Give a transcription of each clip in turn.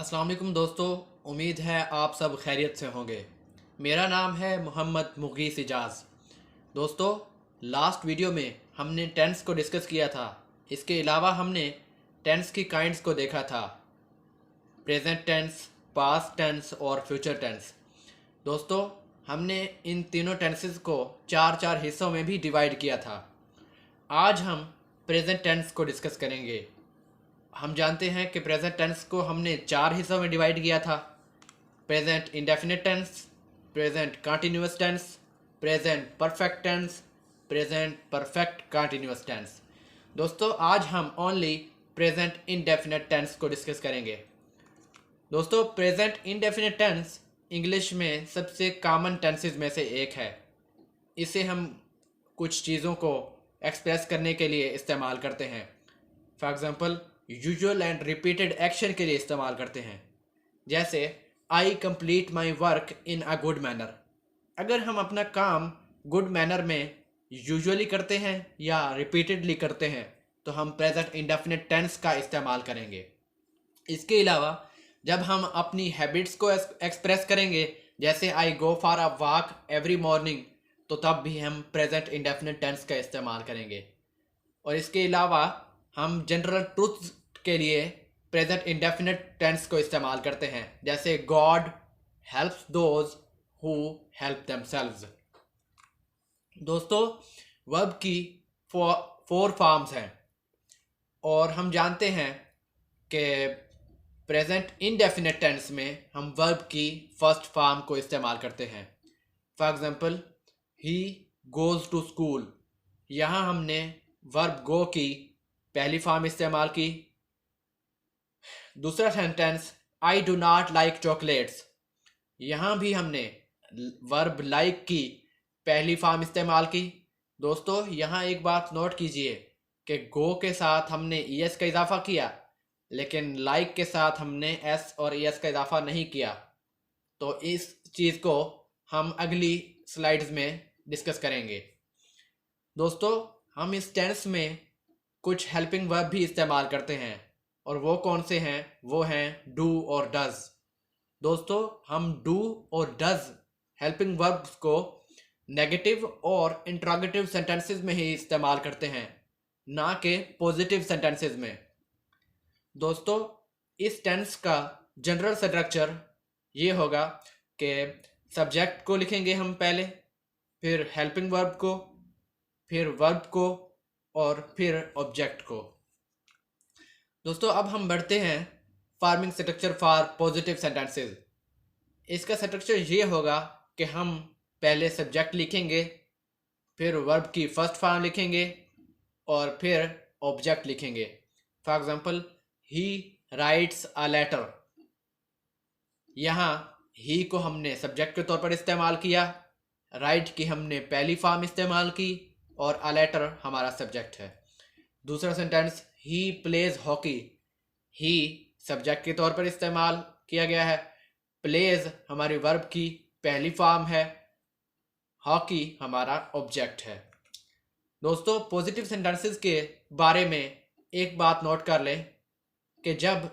अस्सलाम वालेकुम दोस्तों। उम्मीद है आप सब खैरियत से होंगे। मेरा नाम है मोहम्मद मुगीस इजाज़। दोस्तों, लास्ट वीडियो में हमने टेंस को डिस्कस किया था। इसके अलावा हमने टेंस की काइंड्स को देखा था, प्रेजेंट टेंस, पास्ट टेंस और फ्यूचर टेंस। दोस्तों, हमने इन तीनों टेंसेस को चार चार हिस्सों में भी डिवाइड किया था। आज हम प्रेजेंट टेंस को डिस्कस करेंगे। हम जानते हैं कि प्रेजेंट टेंस को हमने चार हिस्सों में डिवाइड किया था: present indefinite tense, present continuous tense, present perfect tense, present perfect continuous tense. दोस्तों, आज हम ओनली प्रेजेंट इंडेफिनिट टेंस को डिस्कस करेंगे। दोस्तों, प्रेजेंट इंडेफिनिट टेंस इंग्लिश में सबसे कॉमन टेंसेस में से एक है। इसे हम कुछ चीज़ों को एक्सप्रेस करने के लिए इस्तेमाल करते हैं। For example, usual and repeated action के लिए इस्तेमाल करते हैं, जैसे आई complete my work in a good manner. अगर हम अपना काम गुड मैनर में यूजुअली करते हैं या रिपीटेडली करते हैं तो हम प्रेजेंट इंडेफिनिट टेंस का इस्तेमाल करेंगे। इसके अलावा जब हम अपनी हैबिट्स को एक्सप्रेस करेंगे, जैसे I go for a walk every morning, तो तब भी हम प्रेजेंट इंडेफिनिट टेंस का इस्तेमाल करेंगे। और इसके अलावा हम जनरल ट्रूथ्स के लिए प्रेजेंट इंडेफिनिट टेंस को इस्तेमाल करते हैं, जैसे God helps those who help themselves. दोस्तों, वर्ब की फोर फॉर्म्स हैं और हम जानते हैं कि प्रेजेंट इंडेफिनिट टेंस में हम वर्ब की फर्स्ट फॉर्म को इस्तेमाल करते हैं। For example, he goes to school. यहाँ हमने वर्ब गो की पहली फॉर्म इस्तेमाल की। दूसरा sentence, I do not like chocolates. यहाँ भी हमने वर्ब लाइक की पहली फॉर्म इस्तेमाल की। दोस्तों, यहाँ एक बात नोट कीजिए कि गो के साथ हमने एस का इजाफा किया, लेकिन लाइक के साथ हमने एस और एस का इजाफा नहीं किया। तो इस चीज़ को हम अगली स्लाइड्स में डिस्कस करेंगे। दोस्तों, हम इस टेंस में कुछ हेल्पिंग वर्ब भी इस्तेमाल करते हैं, और वो कौन से हैं? वो हैं डू और डज। दोस्तों, हम डू और डज हेल्पिंग वर्ब्स को नेगेटिव और इंट्रोगेटिव सेंटेंसेस में ही इस्तेमाल करते हैं, ना कि पॉजिटिव सेंटेंसेस में। दोस्तों, इस टेंस का जनरल स्ट्रक्चर ये होगा कि सब्जेक्ट को लिखेंगे हम पहले, फिर हेल्पिंग वर्ब को, फिर वर्ब को और फिर ऑब्जेक्ट को। दोस्तों, अब हम बढ़ते हैं forming structure for positive sentences. इसका स्ट्रक्चर ये होगा कि हम पहले सब्जेक्ट लिखेंगे, फिर वर्ब की फर्स्ट फॉर्म लिखेंगे और फिर ऑब्जेक्ट लिखेंगे। For example, he writes a letter. यहाँ ही को हमने सब्जेक्ट के तौर पर इस्तेमाल किया, राइट की हमने पहली फॉर्म इस्तेमाल की और अ लेटर हमारा सब्जेक्ट है। दूसरा sentence, he plays hockey. He subject के तौर पर इस्तेमाल किया गया है, प्लेज हमारी वर्ब की पहली फॉर्म है, हॉकी हमारा ऑब्जेक्ट है। दोस्तों, पॉजिटिव सेंटेंसेस के बारे में एक बात नोट कर लें कि जब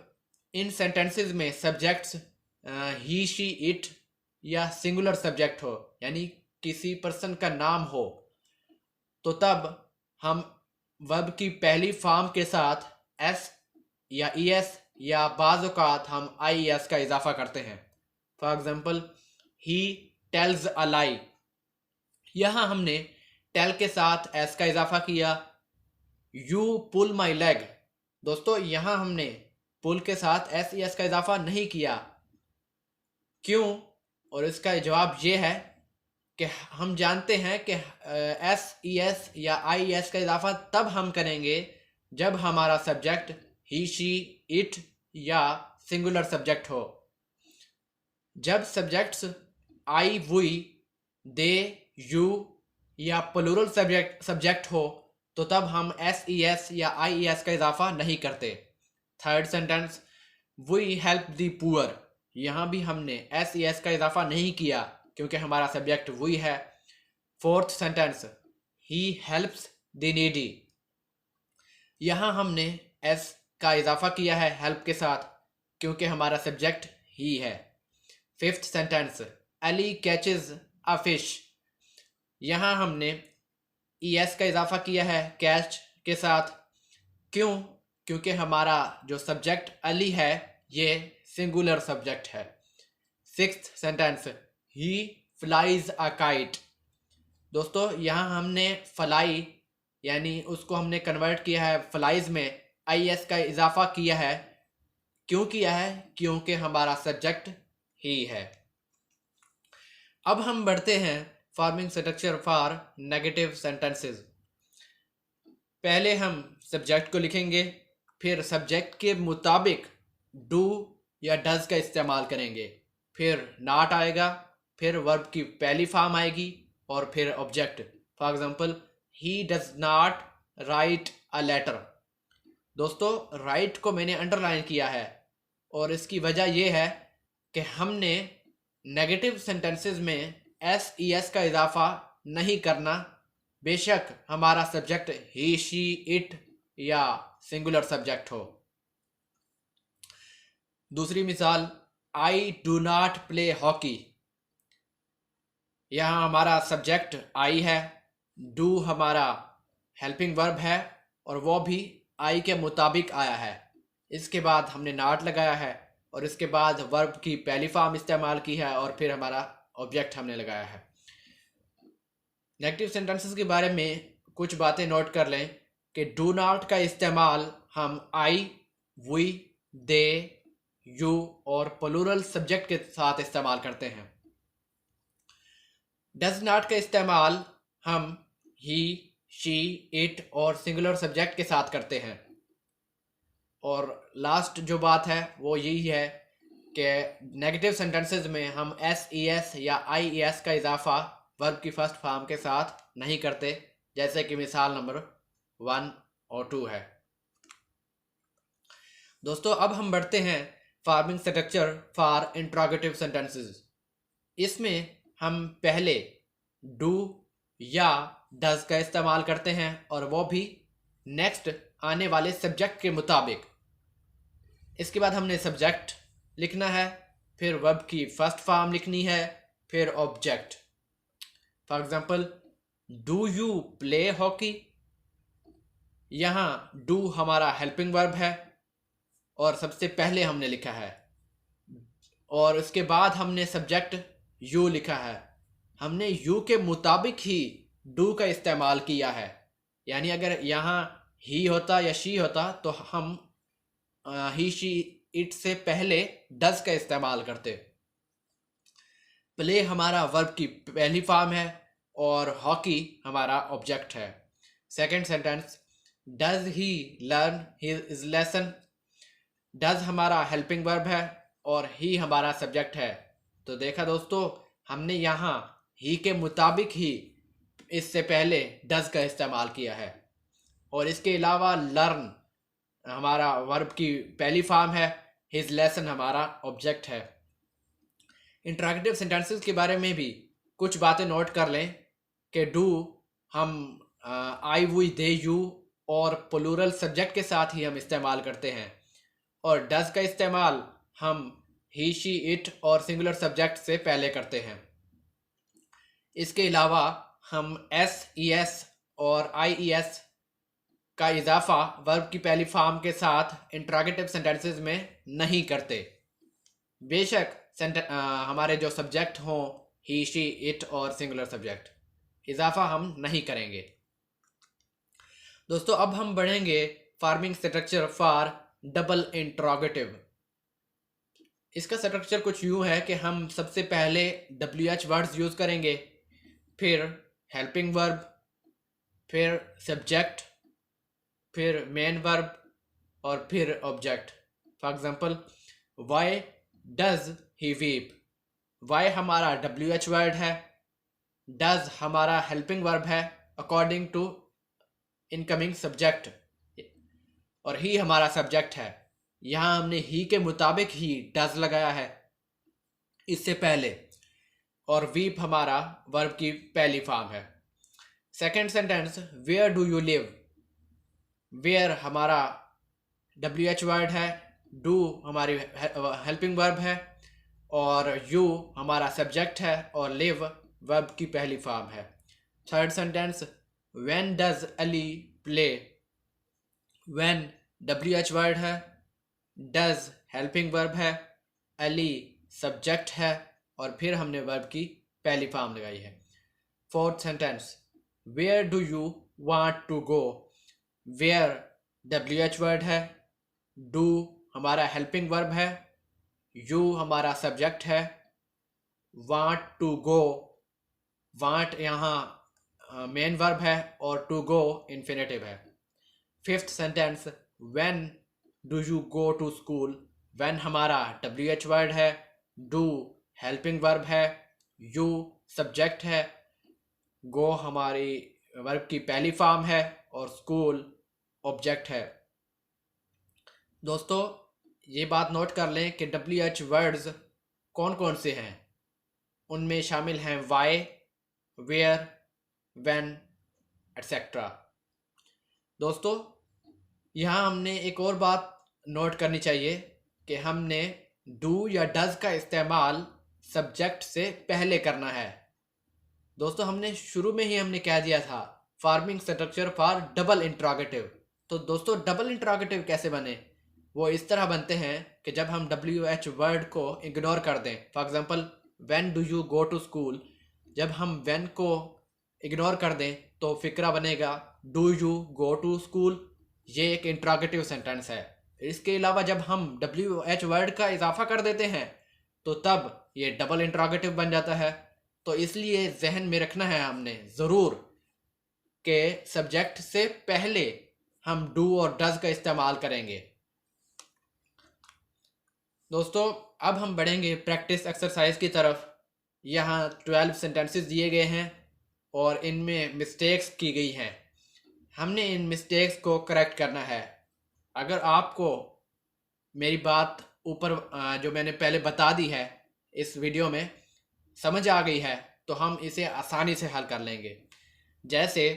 इन सेंटेंसेस में सब्जेक्ट्स ही, शी, इट या सिंगुलर सब्जेक्ट हो, यानी किसी पर्सन का नाम हो, तो तब हम वर्ब की पहली फॉर्म के साथ एस या ई एस या बाज़ औक़ात हम आई एस का इजाफा करते हैं। For example, he tells a lie. यहाँ हमने टेल के साथ एस का इजाफा किया। You pull my leg. दोस्तों, यहाँ हमने पुल के साथ एस ई एस का इजाफा नहीं किया। क्यों? और इसका जवाब ये है कि हम जानते हैं कि एस ई एस या आई एस का इजाफा तब हम करेंगे जब हमारा सब्जेक्ट ही, शी, इट या सिंगुलर सब्जेक्ट हो। जब subjects I, we, they, you या प्लूरल सब्जेक्ट हो, तो तब हम एस ई एस या आई एस का इजाफा नहीं करते। Third sentence, we help the poor. यहाँ भी हमने एस ई एस का इजाफा नहीं किया क्योंकि हमारा सब्जेक्ट वी है। Fourth sentence, he helps the needy. यहाँ हमने एस का इजाफा किया है हेल्प के साथ क्योंकि हमारा सब्जेक्ट ही है। Fifth sentence, Ali catches a fish. यहाँ हमने ES का इजाफा किया है कैच के साथ। क्यों? क्योंकि हमारा जो सब्जेक्ट अली है ये सिंगुलर सब्जेक्ट है। Sixth sentence, he flies a kite. दोस्तों यहाँ हमने फ्लाई यानी उसको हमने कन्वर्ट किया है फ्लाइज में, IS का इजाफा किया है। क्यों किया है? क्योंकि हमारा सब्जेक्ट ही है। अब हम बढ़ते हैं forming structure for negative sentences. पहले हम सब्जेक्ट को लिखेंगे, फिर सब्जेक्ट के मुताबिक डू या डज का इस्तेमाल करेंगे, फिर नॉट आएगा, फिर वर्ब की पहली फॉर्म आएगी और फिर object. For example, he does not write a letter. दोस्तों राइट को मैंने अंडरलाइन किया है और इसकी वजह यह है कि हमने नेगेटिव सेंटेंसेस में SES का इजाफा नहीं करना, बेशक हमारा सब्जेक्ट ही शी इट या सिंगुलर सब्जेक्ट हो। दूसरी मिसाल, I do not play hockey. यहाँ हमारा सब्जेक्ट आई है, डू हमारा हेल्पिंग वर्ब है और वो भी आई के मुताबिक आया है। इसके बाद हमने नॉट लगाया है और इसके बाद वर्ब की पहली फॉर्म इस्तेमाल की है और फिर हमारा ऑब्जेक्ट हमने लगाया है। नेगेटिव सेंटेंसेस के बारे में कुछ बातें नोट कर लें कि डू नॉट का इस्तेमाल हम आई, वी, दे, यू और प्लूरल सब्जेक्ट के साथ इस्तेमाल करते हैं। डज नॉट का इस्तेमाल हम ही, शी, इट और सिंगुलर सब्जेक्ट के साथ करते हैं। और लास्ट जो बात है वो यही है कि नेगेटिव सेंटेंसेस में हम SES या IES का इजाफा वर्ब की फर्स्ट फॉर्म के साथ नहीं करते, जैसे कि मिसाल नंबर 1 और 2 है। दोस्तों अब हम बढ़ते हैं forming structure for interrogative sentences. इसमें हम पहले डू या डज का इस्तेमाल करते हैं और वो भी नेक्स्ट आने वाले सब्जेक्ट के मुताबिक। इसके बाद हमने सब्जेक्ट लिखना है, फिर वर्ब की फर्स्ट फॉर्म लिखनी है, फिर object. For example, do you play hockey. यहाँ डू हमारा हेल्पिंग वर्ब है और सबसे पहले हमने लिखा है और उसके बाद हमने सब्जेक्ट यू लिखा है। हमने यू के मुताबिक ही डू का इस्तेमाल किया है, यानी अगर यहाँ ही होता या शी होता तो हम ही, शी, इट से पहले डज का इस्तेमाल करते। प्ले हमारा वर्ब की पहली फॉर्म है और हॉकी हमारा ऑब्जेक्ट है। Second sentence, does he learn his lesson. Does हमारा हेल्पिंग वर्ब है और ही हमारा सब्जेक्ट है। तो देखा दोस्तों, हमने यहाँ ही के मुताबिक ही इससे पहले डज का इस्तेमाल किया है। और इसके अलावा लर्न हमारा वर्ब की पहली फॉर्म है, हिज लेसन हमारा ऑब्जेक्ट है। इंट्रोगेटिव सेंटेंसेस के बारे में भी कुछ बातें नोट कर लें कि डू हम आई, वी, दे, यू और प्लूरल सब्जेक्ट के साथ ही हम इस्तेमाल करते हैं और डज का इस्तेमाल हम ही, शी, इट और सिंगुलर सब्जेक्ट से पहले करते हैं। इसके अलावा हम SES और IES का इजाफा वर्ब की पहली फॉर्म के साथ इंट्रोगेटिव सेंटेंसेस में नहीं करते, बेशक हमारे जो सब्जेक्ट हों ही, शी, इट और सिंगुलर सब्जेक्ट, इजाफा हम नहीं करेंगे। दोस्तों अब हम बढ़ेंगे forming structure for double interrogative. इसका स्ट्रक्चर कुछ यूं है कि हम सबसे पहले WH वर्ड्स यूज करेंगे, फिर हेल्पिंग वर्ब, फिर सब्जेक्ट, फिर मेन वर्ब और फिर object. For example, why does he weep. Why हमारा WH वर्ड है, डज हमारा हेल्पिंग वर्ब है अकॉर्डिंग टू इनकमिंग सब्जेक्ट और ही हमारा सब्जेक्ट है। यहाँ हमने ही के मुताबिक ही डज लगाया है इससे पहले और वीप हमारा वर्ब की पहली फॉर्म है। Second sentence, where do you live. Where हमारा WH वर्ड है, डू हमारी हेल्पिंग वर्ब है और यू हमारा सब्जेक्ट है और लिव वर्ब की पहली फॉर्म है। Third sentence, when does Ali play. When WH word है, डज हेल्पिंग वर्ब है, अली सब्जेक्ट है और फिर हमने वर्ब की पहली फॉर्म लगाई है। Fourth sentence, where do you want to go. Where WH word है, डू हमारा हेल्पिंग वर्ब है, यू हमारा सब्जेक्ट है, वांट टू गो, वांट यहाँ मेन वर्ब है और टू गो इन्फिनेटिव है। Fifth sentence, when do you go to school. When हमारा WH वर्ड है, डू हेल्पिंग वर्ब है, यू सब्जेक्ट है, गो हमारी वर्ब की पहली फॉर्म है और स्कूल ऑब्जेक्ट है। दोस्तों ये बात नोट कर लें कि WH वर्ड्स कौन कौन से हैं। उनमें शामिल हैं वाई, वेयर, व्हेन, एटसेट्रा। दोस्तों यहाँ हमने एक और बात नोट करनी चाहिए कि हमने डू या डज का इस्तेमाल सब्जेक्ट से पहले करना है। दोस्तों हमने शुरू में ही हमने कह दिया था forming structure for double interrogative. तो दोस्तों डबल इंट्रोगेटिव कैसे बने? वो इस तरह बनते हैं कि जब हम WH वर्ड को इग्नोर कर दें। For example, when do you go to school, जब हम व्हेन को इग्नोर कर दें तो फिक्रा बनेगा do you go to school. ये एक इंट्रोगेटिव सेंटेंस है। इसके अलावा जब हम WH वर्ड का इजाफा कर देते हैं तो तब ये डबल इंट्रोगेटिव बन जाता है। तो इसलिए जहन में रखना है हमने ज़रूर कि सब्जेक्ट से पहले हम डू और डज का इस्तेमाल करेंगे। दोस्तों अब हम बढ़ेंगे प्रैक्टिस एक्सरसाइज की तरफ। यहाँ 12 सेंटेंसेस दिए गए हैं और इनमें मिस्टेक्स की गई हैं। हमने इन मिस्टेक्स को करेक्ट करना है। अगर आपको मेरी बात ऊपर जो मैंने पहले बता दी है इस वीडियो में समझ आ गई है तो हम इसे आसानी से हल कर लेंगे। जैसे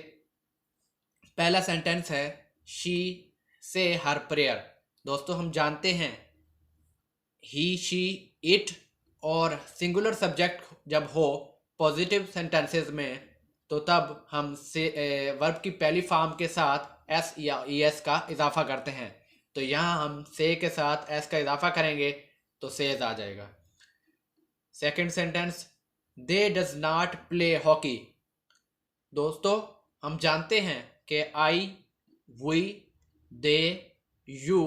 पहला सेंटेंस है शी से हर प्रेयर। दोस्तों हम जानते हैं ही, शी, इट और सिंगुलर सब्जेक्ट जब हो पॉजिटिव सेंटेंसेस में तो तब हम से वर्ब की पहली फॉर्म के साथ एस या ES का इजाफा करते हैं। तो यहाँ हम से के साथ एस का इजाफा करेंगे तो सेज आ जाएगा। Second sentence, they does not play hockey. दोस्तों हम जानते हैं कि आई, वी, दे, यू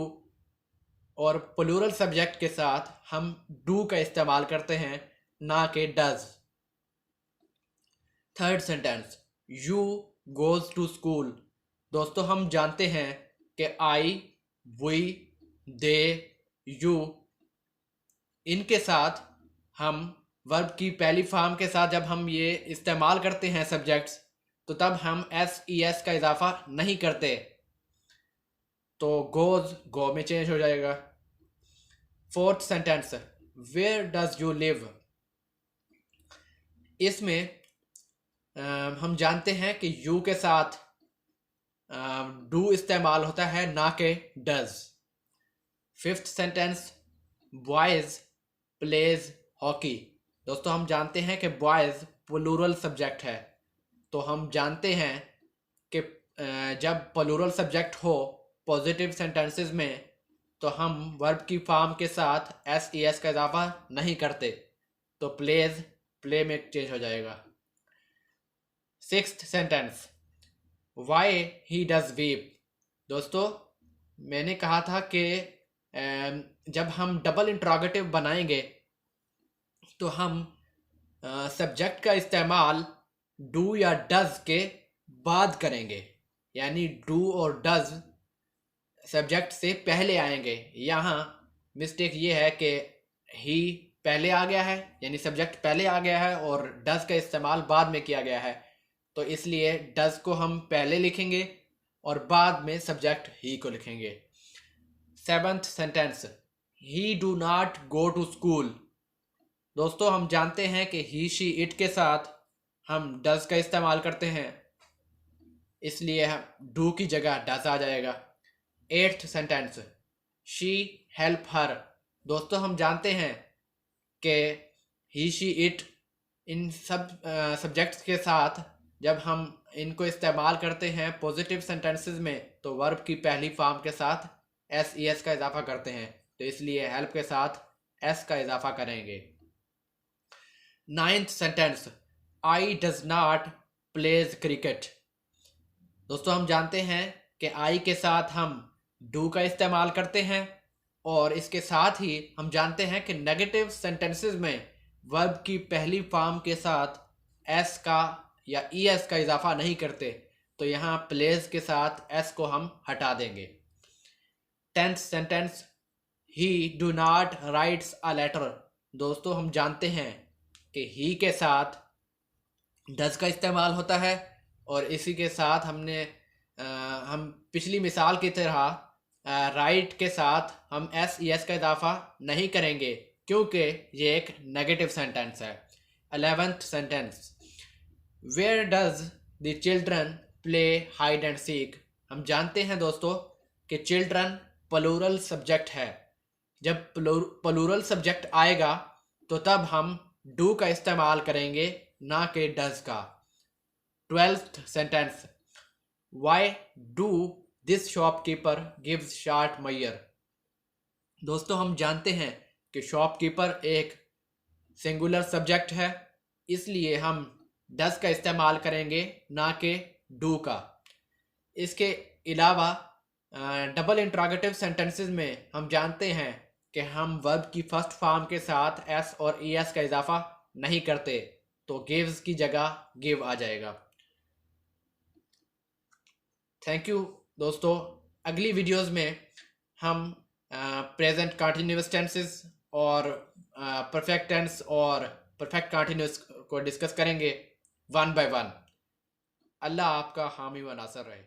और प्लूरल सब्जेक्ट के साथ हम डू का इस्तेमाल करते हैं, ना कि does. Third sentence, you goes to school. दोस्तों हम जानते हैं कि आई, वी, दे, यू इनके साथ हम वर्ब की पहली फॉर्म के साथ जब हम ये इस्तेमाल करते हैं सब्जेक्ट्स तो तब हम ES का इजाफा नहीं करते, तो गोज गो में चेंज हो जाएगा। Fourth sentence, where does you live. इसमें हम जानते हैं कि यू के साथ डू इस्तेमाल होता है ना कि does. Fifth sentence, boys pledge hockey. दोस्तों हम जानते हैं कि बॉयज प्लूरल सब्जेक्ट है, तो हम जानते हैं कि जब प्लूरल सब्जेक्ट हो पॉजिटिव सेंटेंसेस में तो हम वर्ब की फॉर्म के साथ ES का इजाफा नहीं करते, तो प्लेज प्ले में चेंज हो जाएगा। Sixth sentence, why he does weep. दोस्तों मैंने कहा था कि जब हम डबल इंट्रोगेटिव बनाएंगे तो हम सब्जेक्ट का इस्तेमाल डू या डज के बाद करेंगे, यानी डू और डज सब्जेक्ट से पहले आएंगे। यहाँ मिस्टेक ये है कि ही पहले आ गया है, यानी सब्जेक्ट पहले आ गया है और डज का इस्तेमाल बाद में किया गया है, तो इसलिए डज को हम पहले लिखेंगे और बाद में सब्जेक्ट ही को लिखेंगे। Seventh sentence, he do not go to school. दोस्तों हम जानते हैं कि ही, शी, इट के साथ हम डज का इस्तेमाल करते हैं, इसलिए हम डू की जगह डज आ जाएगा। Eighth sentence, she help her. दोस्तों हम जानते हैं कि ही शी इट इन सब सब्जेक्ट्स के साथ जब हम इनको इस्तेमाल करते हैं पॉजिटिव सेंटेंसेस में तो वर्ब की पहली फॉर्म के साथ एस ई एस का इजाफा करते हैं, तो इसलिए हेल्प के साथ एस का इजाफा करेंगे। 9th sentence, I does not pledge cricket. दोस्तों हम जानते हैं कि आई के साथ हम डू का इस्तेमाल करते हैं और इसके साथ ही हम जानते हैं कि नेगेटिव सेंटेंसेस में वर्ब की पहली फॉर्म के साथ एस का या ई एस का इजाफा नहीं करते, तो यहाँ प्लेज के साथ एस को हम हटा देंगे। 10th sentence, he do not writes a letter. दोस्तों हम जानते हैं कि ही के साथ डज का इस्तेमाल होता है और इसी के साथ हम पिछली मिसाल की तरह राइट के साथ हम एस ई एस का इजाफा नहीं करेंगे क्योंकि ये एक नेगेटिव सेंटेंस है। 11th sentence, where does the children play hide and seek. हम जानते हैं दोस्तों कि चिल्ड्रन प्लूरल सब्जेक्ट है। जब प्लूरल सब्जेक्ट आएगा तो तब हम डू का इस्तेमाल करेंगे ना कि डज का। 12th sentence, why do this shopkeeper gives short मयर। दोस्तों हम जानते हैं कि शॉपकीपर एक सिंगुलर सब्जेक्ट है, इसलिए हम डज का इस्तेमाल करेंगे ना कि डू का। इसके अलावा डबल इंट्रोगेटिव सेंटेंसेस में हम जानते हैं कि हम वर्ब की फर्स्ट फॉर्म के साथ एस और ई एस का इजाफा नहीं करते, तो गिव्स की जगह गिव आ जाएगा। थैंक यू दोस्तों। अगली वीडियोस में हम प्रेजेंट कंटिन्यूअस टेंसेस और परफेक्ट टेंस और परफेक्ट कंटिन्यूअस को डिस्कस करेंगे वन बाय वन। अल्लाह आपका हामी व नासर रहे।